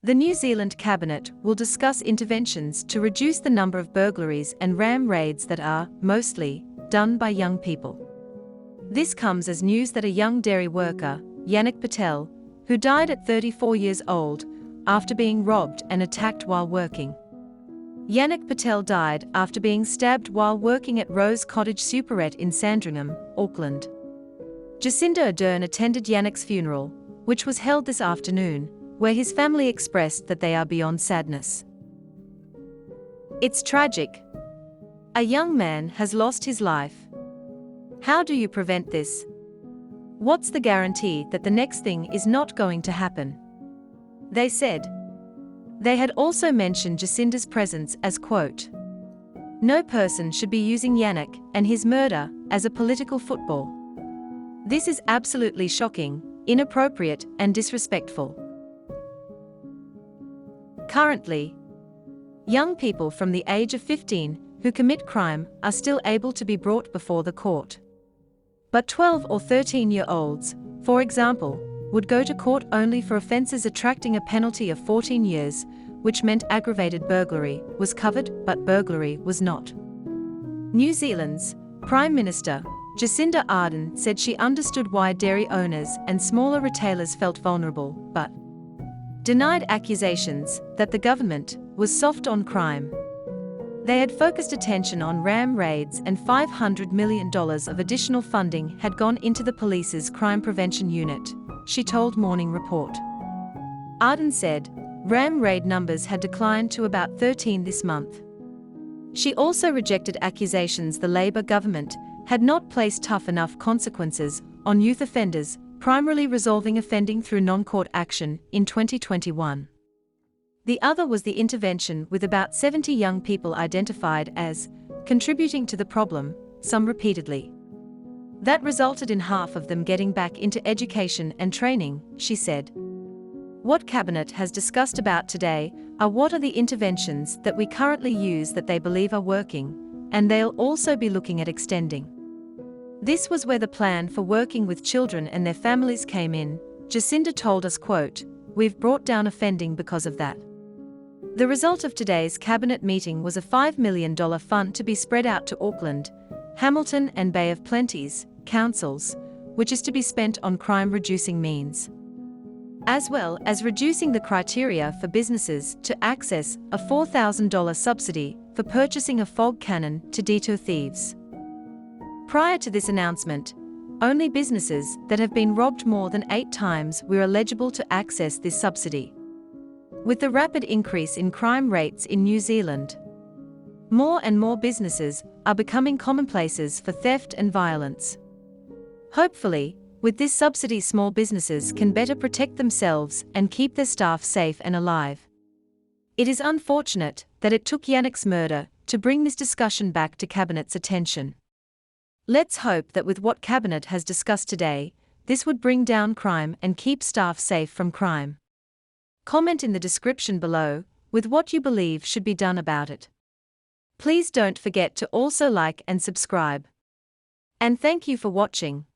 The New Zealand Cabinet will discuss interventions to reduce the number of burglaries and ram raids that are, mostly, done by young people. This comes as news that a young dairy worker, Yannick Patel, who died at 34 years old, after being robbed and attacked while working. Yannick Patel died after being stabbed while working at Rose Cottage Superette in Sandringham, Auckland. Jacinda Ardern attended Yannick's funeral, which was held this afternoon, where his family expressed that they are beyond sadness. It's tragic. A young man has lost his life. How do you prevent this? What's the guarantee that the next thing is not going to happen? They said. They had also mentioned Jacinda's presence as, quote, "No person should be using Yannick and his murder as a political football. This is absolutely shocking, inappropriate, and disrespectful." Currently, young people from the age of 15 who commit crime are still able to be brought before the court. But 12 or 13-year-olds, for example, would go to court only for offences attracting a penalty of 14 years, which meant aggravated burglary was covered but burglary was not. New Zealand's Prime Minister, Jacinda Ardern, said she understood why dairy owners and smaller retailers felt vulnerable, but denied accusations that the government was soft on crime. They had focused attention on ram raids, and $500 million of additional funding had gone into the police's crime prevention unit, she told Morning Report. Ardern said ram raid numbers had declined to about 13 this month. She also rejected accusations the Labour government had not placed tough enough consequences on youth offenders, primarily resolving offending through non-court action in 2021. The other was the intervention with about 70 young people identified as contributing to the problem, some repeatedly. That resulted in half of them getting back into education and training, she said. What Cabinet has discussed about today are what are the interventions that we currently use that they believe are working, and they'll also be looking at extending. This was where the plan for working with children and their families came in. Jacinda told us, quote, "We've brought down offending because of that." The result of today's Cabinet meeting was a $5 million fund to be spread out to Auckland, Hamilton and Bay of Plenty's councils, which is to be spent on crime-reducing means, as well as reducing the criteria for businesses to access a $4,000 subsidy for purchasing a fog cannon to deter thieves. Prior to this announcement, only businesses that have been robbed more than 8 times were eligible to access this subsidy. With the rapid increase in crime rates in New Zealand, more and more businesses are becoming commonplaces for theft and violence. Hopefully, with this subsidy, small businesses can better protect themselves and keep their staff safe and alive. It is unfortunate that it took Yannick's murder to bring this discussion back to Cabinet's attention. Let's hope that with what Cabinet has discussed today, this would bring down crime and keep staff safe from crime. Comment in the description below with what you believe should be done about it. Please don't forget to also like and subscribe. And thank you for watching.